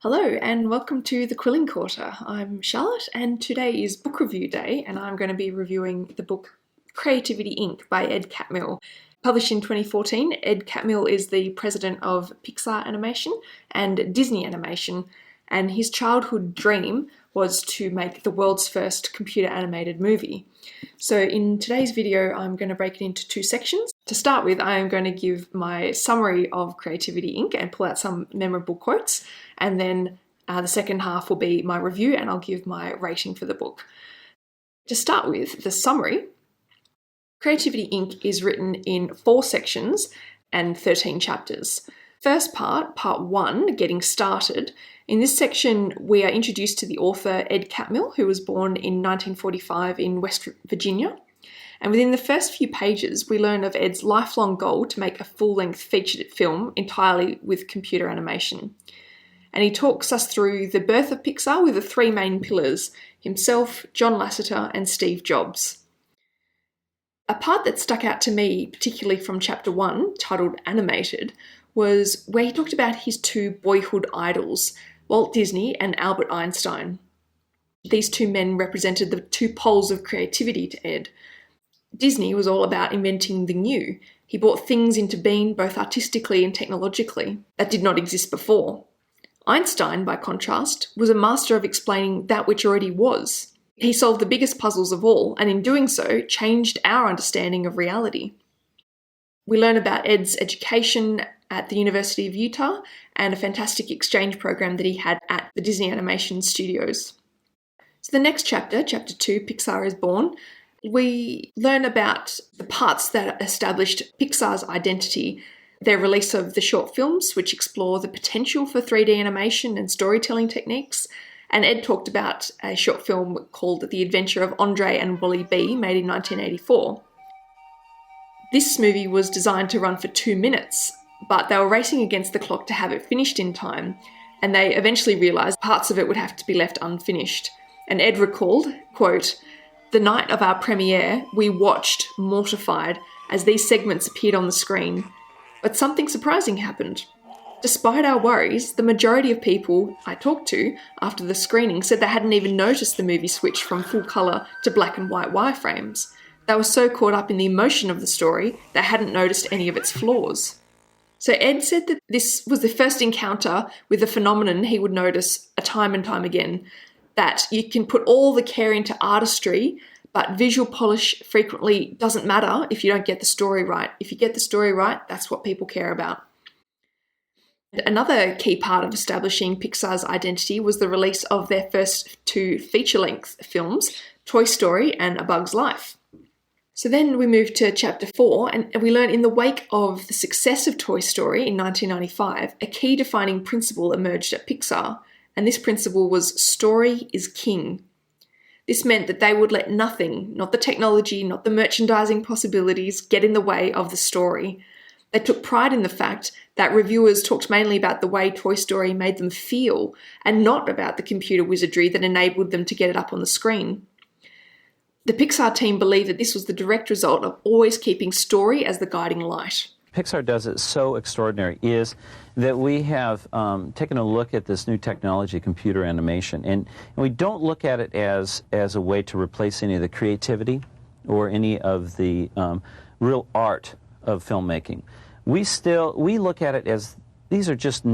Hello and welcome to the Quilling Quarter. I'm Charlotte and today is book review day and I'm going to be reviewing the book Creativity Inc. by Ed Catmull. Published in 2014, Ed Catmull is the president of Pixar Animation and Disney Animation, and his childhood dream was to make the world's first computer animated movie. So in today's video, I'm going to break it into two sections. To start with, I am going to give my summary of Creativity Inc. and pull out some memorable quotes, and then the second half will be my review and I'll give my rating for the book. To start with, the summary. Creativity Inc. is written in 4 sections and 13 chapters. First part 1, Getting Started. In this section, we are introduced to the author Ed Catmull, who was born in 1945 in West Virginia. And within the first few pages, we learn of Ed's lifelong goal to make a full-length feature film entirely with computer animation. And he talks us through the birth of Pixar with the 3 main pillars: himself, John Lasseter, and Steve Jobs. A part that stuck out to me, particularly from chapter 1, titled Animated, was where he talked about his 2 boyhood idols, Walt Disney and Albert Einstein. These 2 men represented the 2 poles of creativity to Ed. Disney was all about inventing the new. He brought things into being both artistically and technologically that did not exist before. Einstein, by contrast, was a master of explaining that which already was. He solved the biggest puzzles of all, and in doing so, changed our understanding of reality. We learn about Ed's education at the University of Utah and a fantastic exchange program that he had at the Disney Animation Studios. So the next chapter, chapter 2, Pixar is Born, we learn about the parts that established Pixar's identity, their release of the short films, which explore the potential for 3D animation and storytelling techniques. And Ed talked about a short film called The Adventure of Andre and Wally B, made in 1984. This movie was designed to run for 2 minutes, but they were racing against the clock to have it finished in time, and they eventually realised parts of it would have to be left unfinished. And Ed recalled, quote, "The night of our premiere, we watched, mortified, as these segments appeared on the screen. But something surprising happened. Despite our worries, the majority of people I talked to after the screening said they hadn't even noticed the movie switch from full colour to black and white wireframes. They were so caught up in the emotion of the story, they hadn't noticed any of its flaws." So Ed said that this was the first encounter with a phenomenon he would notice time and time again, that you can put all the care into artistry, but visual polish frequently doesn't matter if you don't get the story right. If you get the story right, that's what people care about. Another key part of establishing Pixar's identity was the release of their first 2 feature-length films, Toy Story and A Bug's Life. So then we move to chapter 4, and we learn in the wake of the success of Toy Story in 1995, a key defining principle emerged at Pixar, and this principle was story is king. This meant that they would let nothing, not the technology, not the merchandising possibilities, get in the way of the story. They took pride in the fact that reviewers talked mainly about the way Toy Story made them feel, and not about the computer wizardry that enabled them to get it up on the screen. The Pixar team believed that this was the direct result of always keeping story as the guiding light. Pixar does it so extraordinary is that we have taken a look at this new technology, computer animation, and we don't look at it as a way to replace any of the creativity or any of the real art of filmmaking. We look at it as these are just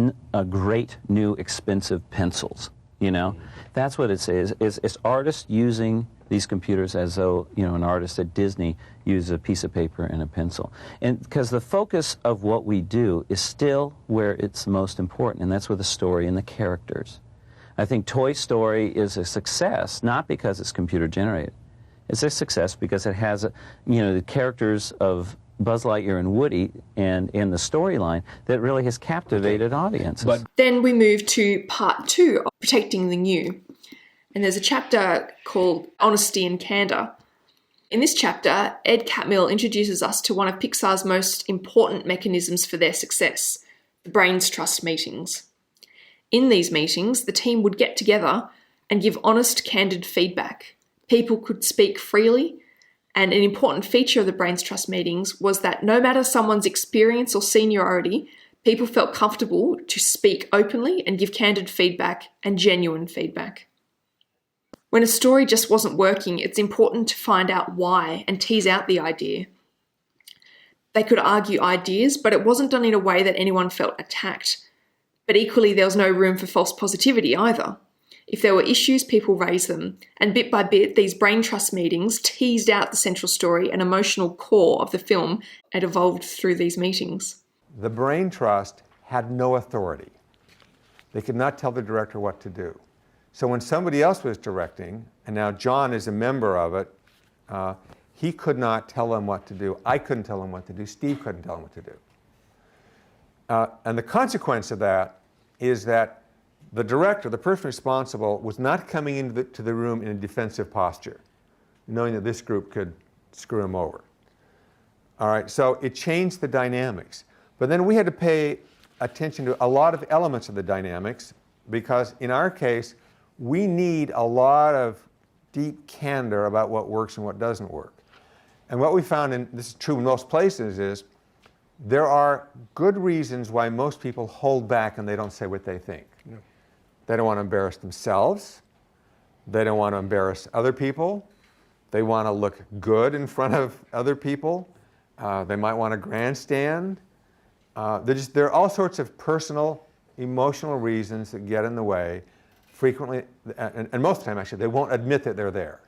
great new expensive pencils, you know? That's what it is. It's artists using these computers as though, you know, an artist at Disney uses a piece of paper and a pencil. And because the focus of what we do is still where it's most important, and that's with the story and the characters. I think Toy Story is a success, not because it's computer generated. It's a success because it has, you know, the characters of Buzz Lightyear and Woody and in the storyline that really has captivated audiences. Then we move to part 2 of Protecting the New. And there's a chapter called Honesty and Candor. In this chapter, Ed Catmull introduces us to one of Pixar's most important mechanisms for their success, the Brains Trust meetings. In these meetings, the team would get together and give honest, candid feedback. People could speak freely, and an important feature of the Brains Trust meetings was that no matter someone's experience or seniority, People felt comfortable to speak openly and give candid feedback and genuine feedback. When a story just wasn't working, it's important to find out why and tease out the idea. They could argue ideas, but it wasn't done in a way that anyone felt attacked. But equally, there was no room for false positivity either. If there were issues, people raised them, and bit by bit, these brain trust meetings teased out the central story and emotional core of the film and evolved through these meetings. The brain trust had no authority. They could not tell the director what to do. So when somebody else was directing, and now John is a member of it, he could not tell them what to do. I couldn't tell them what to do. Steve couldn't tell them what to do. And the consequence of that is that the director, the person responsible, was not coming into the room in a defensive posture, knowing that this group could screw him over. All right, so it changed the dynamics. But then we had to pay attention to a lot of elements of the dynamics, because in our case, we need a lot of deep candor about what works and what doesn't work. And what we found, and this is true in most places, is there are good reasons why most people hold back and they don't say what they think. No. They don't want to embarrass themselves. They don't want to embarrass other people. They want to look good in front of other people. They might want to grandstand. There are all sorts of personal, emotional reasons that get in the way. Frequently, and most of the time actually, they won't admit that they're there.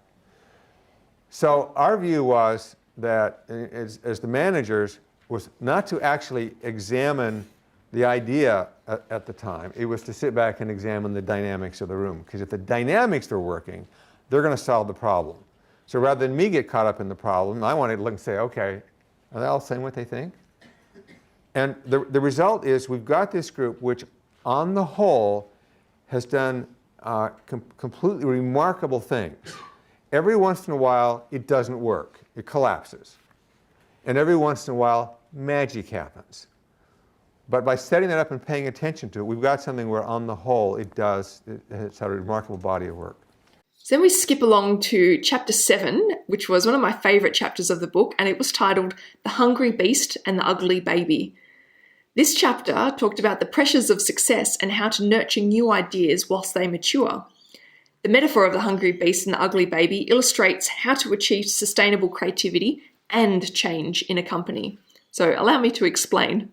So our view was that, as the managers, was not to actually examine the idea at the time. It was to sit back and examine the dynamics of the room. Because if the dynamics were working, they're going to solve the problem. So rather than me get caught up in the problem, I wanted to look and say, okay, are they all saying what they think? And the result is we've got this group which, on the whole, has done completely remarkable things. Every once in a while, it doesn't work. It collapses. And every once in a while, magic happens. But by setting that up and paying attention to it, we've got something where, on the whole, it's had a remarkable body of work. So then we skip along to chapter 7, which was one of my favourite chapters of the book, and it was titled The Hungry Beast and the Ugly Baby. This chapter talked about the pressures of success and how to nurture new ideas whilst they mature. The metaphor of the hungry beast and the ugly baby illustrates how to achieve sustainable creativity and change in a company. So allow me to explain.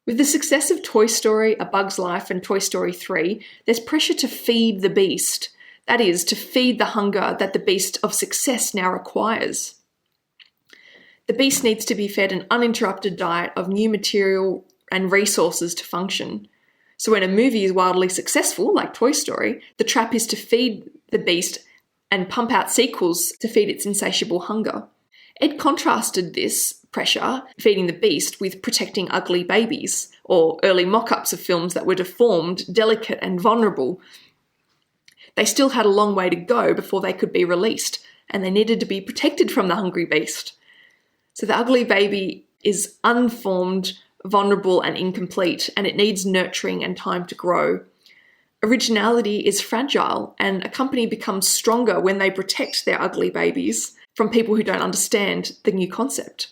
With the success of Toy Story, A Bug's Life, and Toy Story 3, there's pressure to feed the beast. That is, to feed the hunger that the beast of success now requires. The beast needs to be fed an uninterrupted diet of new material and resources to function. So when a movie is wildly successful, like Toy Story, the trap is to feed the beast and pump out sequels to feed its insatiable hunger. Ed contrasted this pressure, feeding the beast, with protecting ugly babies, or early mock-ups of films that were deformed, delicate, and vulnerable. They still had a long way to go before they could be released, and they needed to be protected from the hungry beast. So the ugly baby is unformed, vulnerable, and incomplete, and it needs nurturing and time to grow. Originality is fragile, and a company becomes stronger when they protect their ugly babies from people who don't understand the new concept.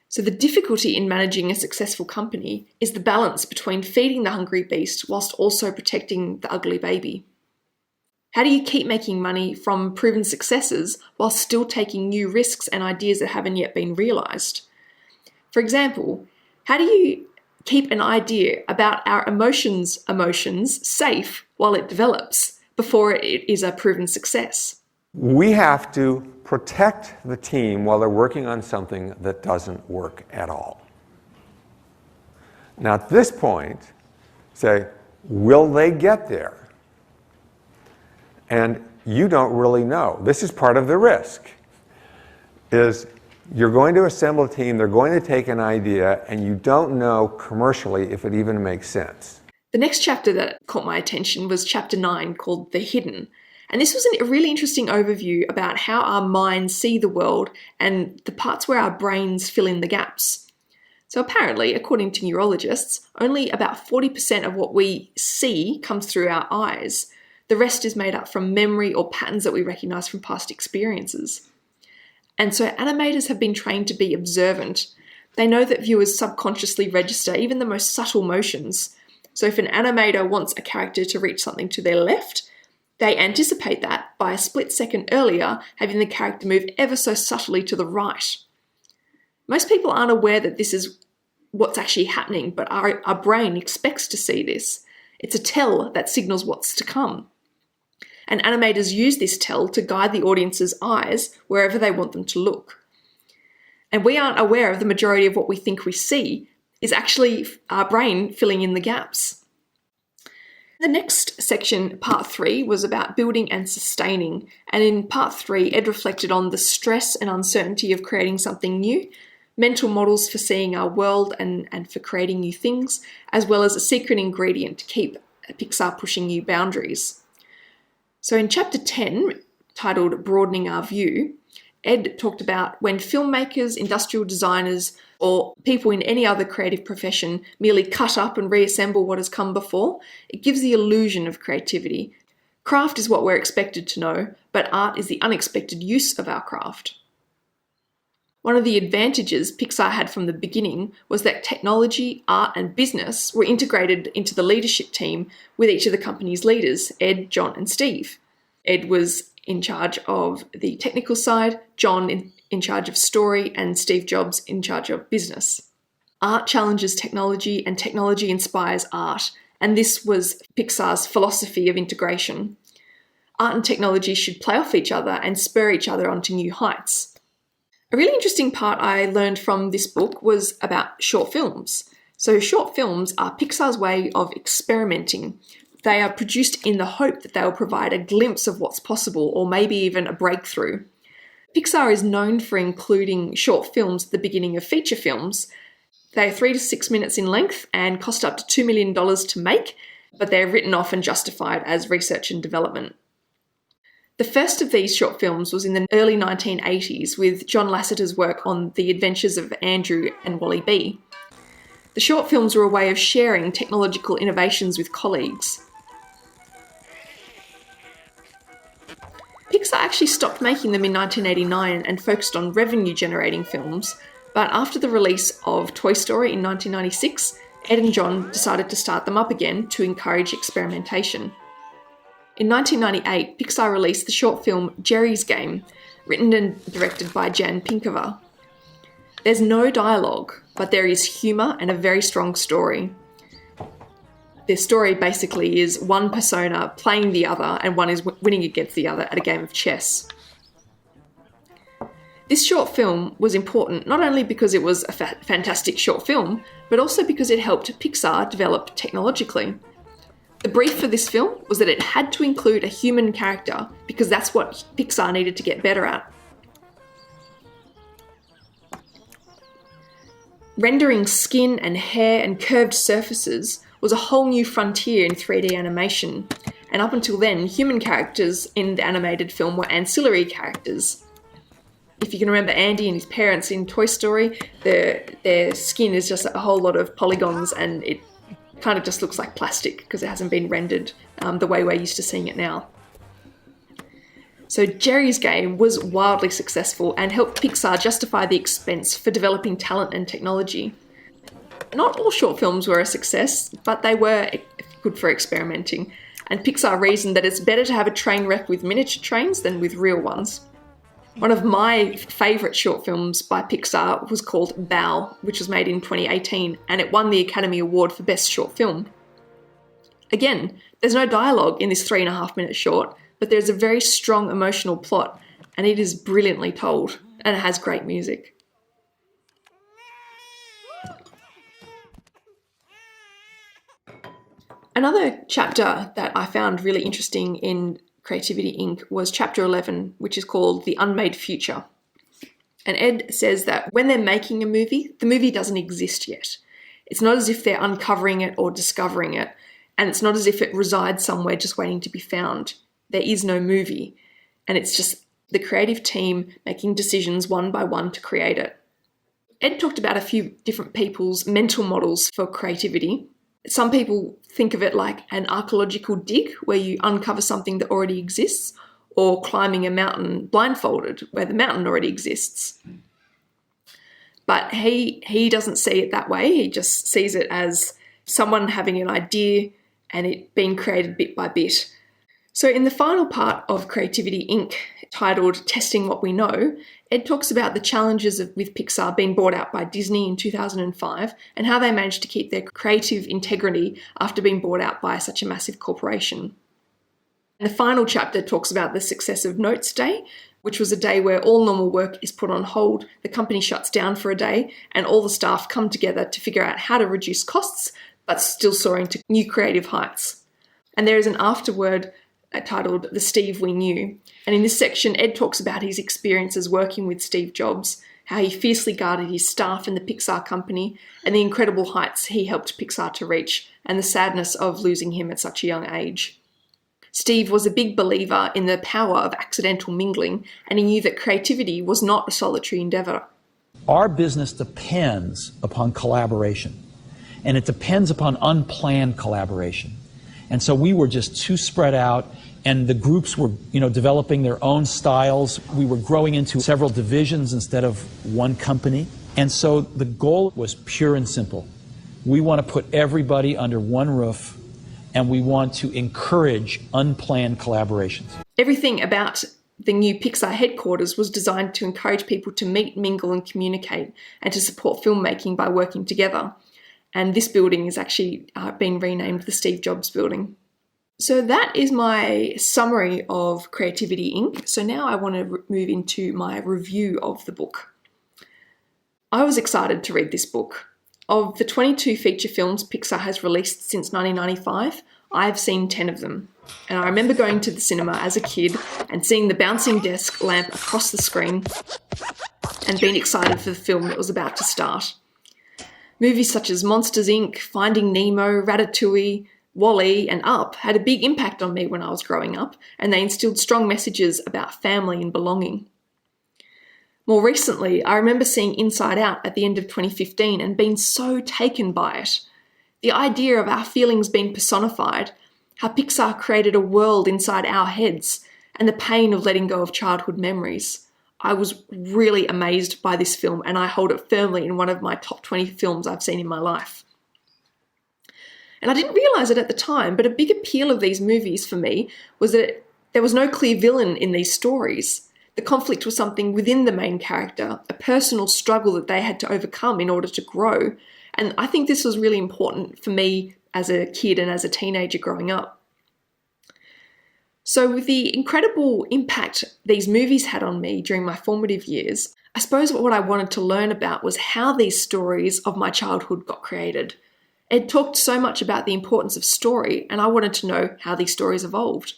So the difficulty in managing a successful company is the balance between feeding the hungry beast whilst also protecting the ugly baby. How do you keep making money from proven successes while still taking new risks and ideas that haven't yet been realised? For example, how do you keep an idea about our emotions safe while it develops before it is a proven success? We have to protect the team while they're working on something that doesn't work at all. Now, at this point, say, will they get there? And you don't really know. This is part of the risk, is you're going to assemble a team, they're going to take an idea, and you don't know commercially if it even makes sense. The next chapter that caught my attention was chapter 9, called The Hidden. And this was a really interesting overview about how our minds see the world and the parts where our brains fill in the gaps. So apparently, according to neurologists, only about 40% of what we see comes through our eyes. The rest is made up from memory or patterns that we recognise from past experiences. And so animators have been trained to be observant, They know that viewers subconsciously register even the most subtle motions. So if an animator wants a character to reach something to their left, they anticipate that by a split second earlier, having the character move ever so subtly to the right. Most people aren't aware that this is what's actually happening, but our brain expects to see this. It's a tell that signals what's to come. And animators use this tell to guide the audience's eyes wherever they want them to look. And we aren't aware of the majority of what we think we see is actually our brain filling in the gaps. The next section, part 3, was about building and sustaining. And in part 3, Ed reflected on the stress and uncertainty of creating something new, mental models for seeing our world and for creating new things, as well as a secret ingredient to keep Pixar pushing new boundaries. So in chapter 10, titled Broadening Our View, Ed talked about when filmmakers, industrial designers, or people in any other creative profession merely cut up and reassemble what has come before, it gives the illusion of creativity. Craft is what we're expected to know, but art is the unexpected use of our craft. One of the advantages Pixar had from the beginning was that technology, art, and business were integrated into the leadership team with each of the company's leaders, Ed, John, and Steve. Ed was in charge of the technical side, John in charge of story, and Steve Jobs in charge of business. Art challenges technology, and technology inspires art, and this was Pixar's philosophy of integration. Art and technology should play off each other and spur each other onto new heights. A really interesting part I learned from this book was about short films. So short films are Pixar's way of experimenting. They are produced in the hope that they will provide a glimpse of what's possible, or maybe even a breakthrough. Pixar is known for including short films at the beginning of feature films. They are 3 to 6 minutes in length and cost up to $2 million to make, but they're written off and justified as research and development. The first of these short films was in the early 1980s with John Lasseter's work on The Adventures of Andrew and Wally B. The short films were a way of sharing technological innovations with colleagues. Pixar actually stopped making them in 1989 and focused on revenue-generating films, but after the release of Toy Story in 1996, Ed and John decided to start them up again to encourage experimentation. In 1998, Pixar released the short film Jerry's Game, written and directed by Jan Pinkova. There's no dialogue, but there is humour and a very strong story. The story basically is one persona playing the other, and one is winning against the other at a game of chess. This short film was important not only because it was a fantastic short film, but also because it helped Pixar develop technologically. The brief for this film was that it had to include a human character because that's what Pixar needed to get better at. Rendering skin and hair and curved surfaces was a whole new frontier in 3D animation, and up until then, human characters in the animated film were ancillary characters. If you can remember Andy and his parents in Toy Story, their skin is just a whole lot of polygons, and it kind of just looks like plastic because it hasn't been rendered the way we're used to seeing it now. So Jerry's Game was wildly successful and helped Pixar justify the expense for developing talent and technology. Not all short films were a success, but they were good for experimenting, and Pixar reasoned that it's better to have a train wreck with miniature trains than with real ones. One of my favourite short films by Pixar was called Bao, which was made in 2018, and it won the Academy Award for Best Short Film. Again, there's no dialogue in this 3.5-minute short, but there's a very strong emotional plot, and it is brilliantly told, and it has great music. Another chapter that I found really interesting in Creativity Inc. was chapter 11, which is called The Unmade Future. And Ed says that when they're making a movie, the movie doesn't exist yet. It's not as if they're uncovering it or discovering it, and it's not as if it resides somewhere just waiting to be found. There is no movie, and it's just the creative team making decisions one by one to create it. Ed talked about a few different people's mental models for creativity. Some people think of it like an archaeological dig where you uncover something that already exists, or climbing a mountain blindfolded where the mountain already exists. But he doesn't see it that way. He just sees it as someone having an idea and it being created bit by bit. So in the final part of Creativity Inc., titled Testing What We Know, Ed talks about the challenges with Pixar being bought out by Disney in 2005 and how they managed to keep their creative integrity after being bought out by such a massive corporation. And the final chapter talks about the success of Notes Day, which was a day where all normal work is put on hold, the company shuts down for a day, and all the staff come together to figure out how to reduce costs, but still soaring to new creative heights. And there is an afterword titled The Steve We Knew. And in this section, Ed talks about his experiences working with Steve Jobs, how he fiercely guarded his staff in the Pixar company, and the incredible heights he helped Pixar to reach, and the sadness of losing him at such a young age. Steve was a big believer in the power of accidental mingling, and he knew that creativity was not a solitary endeavour. Our business depends upon collaboration, and it depends upon unplanned collaboration. And so we were just too spread out, and the groups were, developing their own styles. We were growing into several divisions instead of one company. And so the goal was pure and simple. We want to put everybody under one roof, and we want to encourage unplanned collaborations. Everything about the new Pixar headquarters was designed to encourage people to meet, mingle and communicate, and to support filmmaking by working together. And this building is actually been renamed the Steve Jobs Building. So that is my summary of Creativity Inc. So now I want to move into my review of the book. I was excited to read this book. Of the 22 feature films Pixar has released since 1995, I've seen 10 of them. And I remember going to the cinema as a kid and seeing the bouncing desk lamp across the screen and being excited for the film that was about to start. Movies such as Monsters, Inc., Finding Nemo, Ratatouille, WALL-E and Up had a big impact on me when I was growing up, and they instilled strong messages about family and belonging. More recently, I remember seeing Inside Out at the end of 2015 and being so taken by it. The idea of our feelings being personified, how Pixar created a world inside our heads, and the pain of letting go of childhood memories. I was really amazed by this film, and I hold it firmly in one of my top 20 films I've seen in my life. And I didn't realise it at the time, but a big appeal of these movies for me was that there was no clear villain in these stories. The conflict was something within the main character, a personal struggle that they had to overcome in order to grow. And I think this was really important for me as a kid and as a teenager growing up. So with the incredible impact these movies had on me during my formative years, I suppose what I wanted to learn about was how these stories of my childhood got created. Ed talked so much about the importance of story, and I wanted to know how these stories evolved.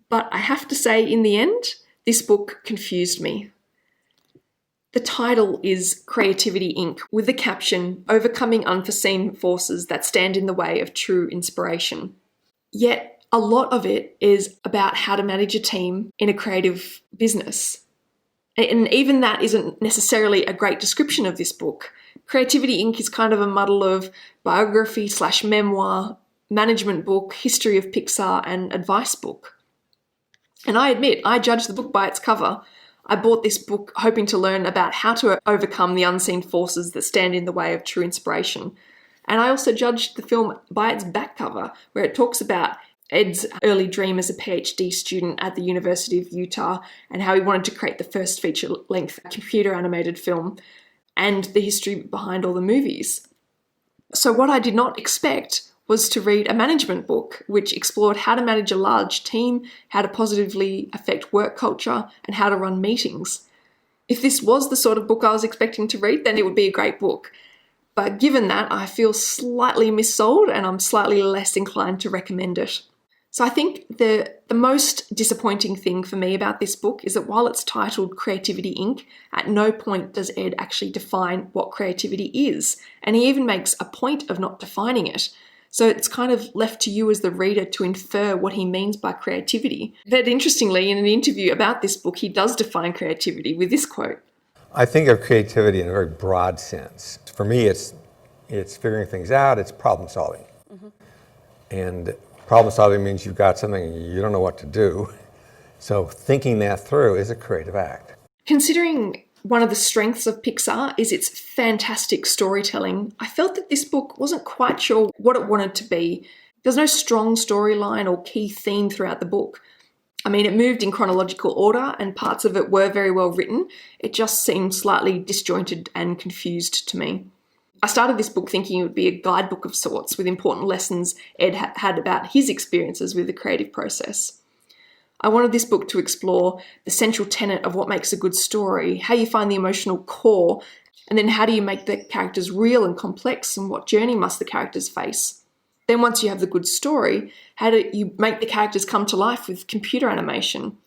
But I have to say, in the end, this book confused me. The title is Creativity Inc., with the caption, Overcoming Unforeseen Forces That Stand in the Way of True Inspiration. Yet, a lot of it is about how to manage a team in a creative business. And even that isn't necessarily a great description of this book. Creativity Inc. is kind of a muddle of biography/memoir, management book, history of Pixar, and advice book. And I admit, I judged the book by its cover. I bought this book hoping to learn about how to overcome the unseen forces that stand in the way of true inspiration. And I also judged the film by its back cover, where it talks about Ed's early dream as a PhD student at the University of Utah and how he wanted to create the first feature-length computer-animated film and the history behind all the movies. So what I did not expect was to read a management book which explored how to manage a large team, how to positively affect work culture, and how to run meetings. If this was the sort of book I was expecting to read, then it would be a great book. But given that, I feel slightly missold and I'm slightly less inclined to recommend it. So I think the most disappointing thing for me about this book is that while it's titled Creativity Inc., at no point does Ed actually define what creativity is, and he even makes a point of not defining it. So it's kind of left to you as the reader to infer what he means by creativity. But interestingly, in an interview about this book, he does define creativity with this quote. I think of creativity in a very broad sense. For me, it's figuring things out, it's problem solving. Mm-hmm. And problem solving means you've got something and you don't know what to do. So thinking that through is a creative act. Considering one of the strengths of Pixar is its fantastic storytelling, I felt that this book wasn't quite sure what it wanted to be. There's no strong storyline or key theme throughout the book. I mean, it moved in chronological order and parts of it were very well written. It just seemed slightly disjointed and confused to me. I started this book thinking it would be a guidebook of sorts with important lessons Ed had about his experiences with the creative process. I wanted this book to explore the central tenet of what makes a good story, how you find the emotional core, and then how do you make the characters real and complex, and what journey must the characters face. Then once you have the good story, how do you make the characters come to life with computer animation?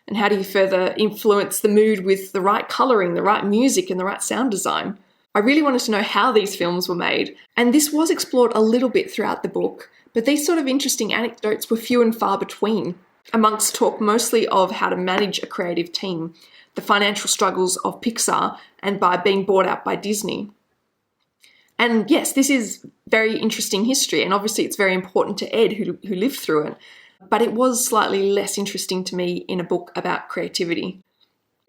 And how do you further influence the mood with the right colouring, the right music, and the right sound design? I really wanted to know how these films were made, and this was explored a little bit throughout the book, but these sort of interesting anecdotes were few and far between, amongst talk mostly of how to manage a creative team, the financial struggles of Pixar, and by being bought out by Disney. And yes, this is very interesting history, and obviously it's very important to Ed, who lived through it, but it was slightly less interesting to me in a book about creativity.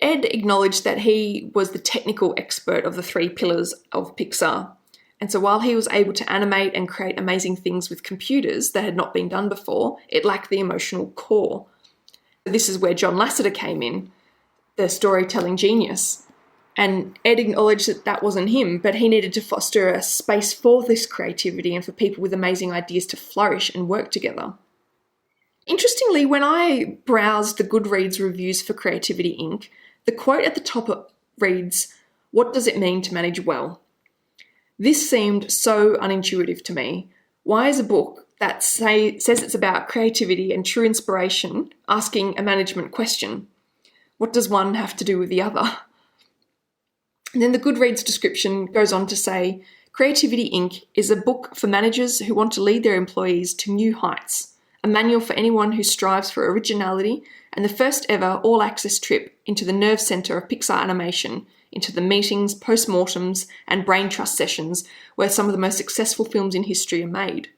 Ed acknowledged that he was the technical expert of the three pillars of Pixar. And so while he was able to animate and create amazing things with computers that had not been done before, it lacked the emotional core. This is where John Lasseter came in, the storytelling genius. And Ed acknowledged that that wasn't him, but he needed to foster a space for this creativity and for people with amazing ideas to flourish and work together. Interestingly, when I browsed the GoodReads reviews for Creativity Inc., the quote at the top reads, "What does it mean to manage well?" This seemed so unintuitive to me. Why is a book that says it's about creativity and true inspiration asking a management question? What does one have to do with the other? And then the GoodReads description goes on to say, Creativity Inc. is a book for managers who want to lead their employees to new heights, a manual for anyone who strives for originality, and the first ever all-access trip into the nerve centre of Pixar animation, into the meetings, post-mortems, and brain trust sessions where some of the most successful films in history are made.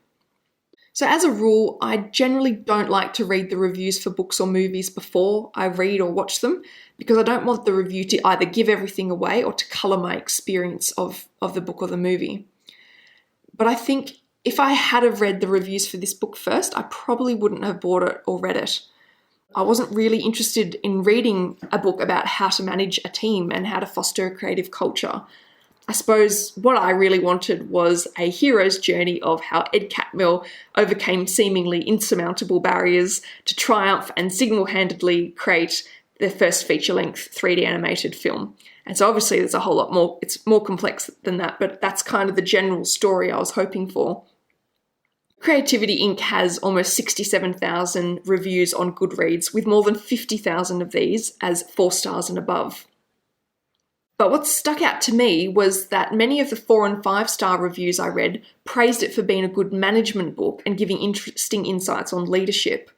So as a rule, I generally don't like to read the reviews for books or movies before I read or watch them, because I don't want the review to either give everything away or to colour my experience of the book or the movie. But I think if I had have read the reviews for this book first, I probably wouldn't have bought it or read it. I wasn't really interested in reading a book about how to manage a team and how to foster a creative culture. I suppose what I really wanted was a hero's journey of how Ed Catmull overcame seemingly insurmountable barriers to triumph and single-handedly create their first feature-length 3D animated film. And so obviously there's a whole lot more, it's more complex than that, but that's kind of the general story I was hoping for. Creativity Inc. has almost 67,000 reviews on GoodReads, with more than 50,000 of these as 4 stars and above. But what stuck out to me was that many of the 4 and 5 star reviews I read praised it for being a good management book and giving interesting insights on leadership,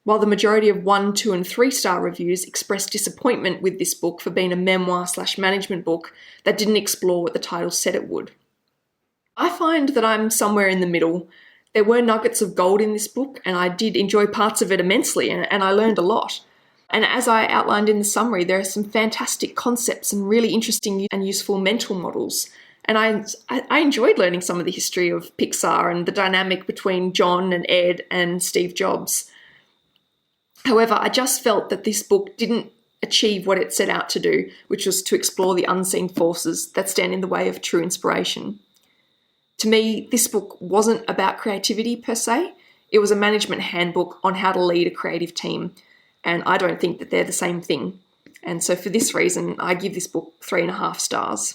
while the majority of 1, 2 and 3 star reviews expressed disappointment with this book for being a memoir/management book that didn't explore what the title said it would. I find that I'm somewhere in the middle. There were nuggets of gold in this book, and I did enjoy parts of it immensely, and I learned a lot. And as I outlined in the summary, there are some fantastic concepts and really interesting and useful mental models. And I enjoyed learning some of the history of Pixar and the dynamic between John and Ed and Steve Jobs. However, I just felt that this book didn't achieve what it set out to do, which was to explore the unseen forces that stand in the way of true inspiration. To me, this book wasn't about creativity per se. It was a management handbook on how to lead a creative team, and I don't think that they're the same thing. And so for this reason, I give this book 3.5 stars.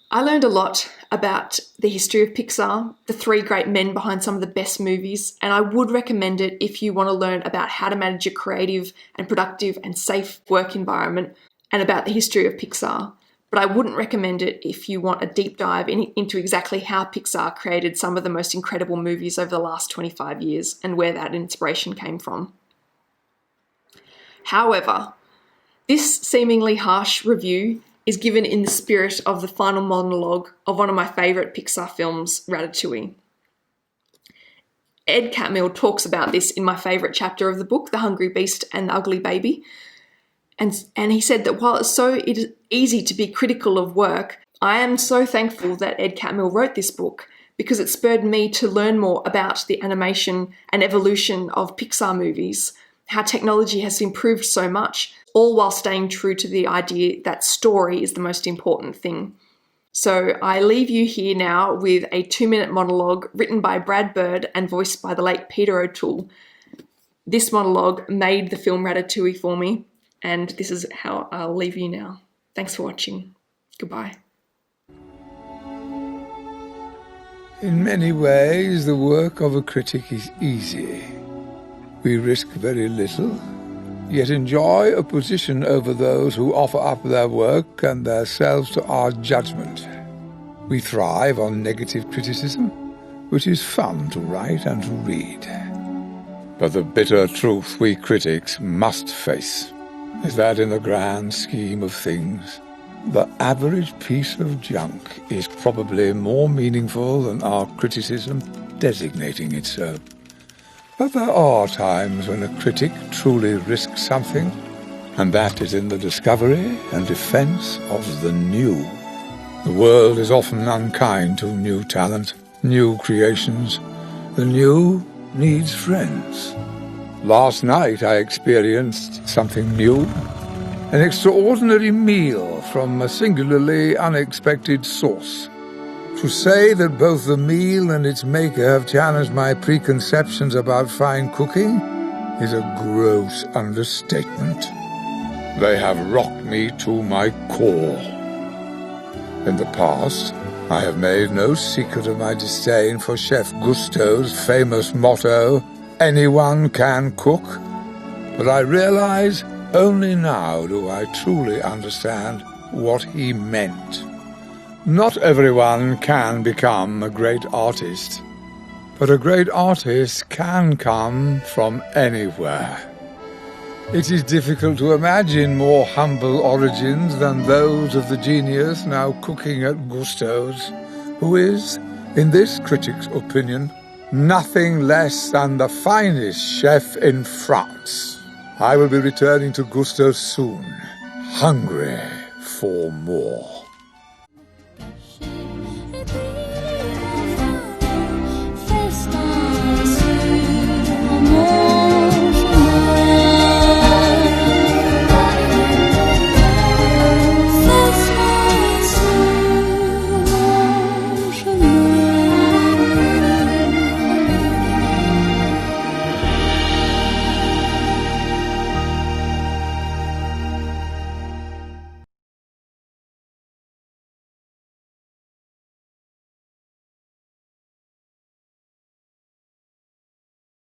I learned a lot about the history of Pixar, the 3 great men behind some of the best movies, and I would recommend it if you want to learn about how to manage a creative and productive and safe work environment and about the history of Pixar. But I wouldn't recommend it if you want a deep dive into exactly how Pixar created some of the most incredible movies over the last 25 years and where that inspiration came from. However, this seemingly harsh review is given in the spirit of the final monologue of one of my favourite Pixar films, Ratatouille. Ed Catmull talks about this in my favourite chapter of the book, The Hungry Beast and the Ugly Baby. And he said that while it is easy to be critical of work, I am so thankful that Ed Catmull wrote this book because it spurred me to learn more about the animation and evolution of Pixar movies, how technology has improved so much, all while staying true to the idea that story is the most important thing. So I leave you here now with a 2-minute monologue written by Brad Bird and voiced by the late Peter O'Toole. This monologue made the film Ratatouille for me, and this is how I'll leave you now. Thanks for watching. Goodbye. In many ways, the work of a critic is easy. We risk very little, yet enjoy a position over those who offer up their work and themselves to our judgment. We thrive on negative criticism, which is fun to write and to read. But the bitter truth we critics must face is that in the grand scheme of things, the average piece of junk is probably more meaningful than our criticism designating it so. But there are times when a critic truly risks something, and that is in the discovery and defense of the new. The world is often unkind to new talent, new creations. The new needs friends. Last night I experienced something new. An extraordinary meal from a singularly unexpected source. To say that both the meal and its maker have challenged my preconceptions about fine cooking is a gross understatement. They have rocked me to my core. In the past, I have made no secret of my disdain for Chef Gusteau's famous motto, "Anyone can cook," but I realize only now do I truly understand what he meant. Not everyone can become a great artist, but a great artist can come from anywhere. It is difficult to imagine more humble origins than those of the genius now cooking at Gusteau's, who is, in this critic's opinion, nothing less than the finest chef in France. I will be returning to Gusteau's soon, hungry for more.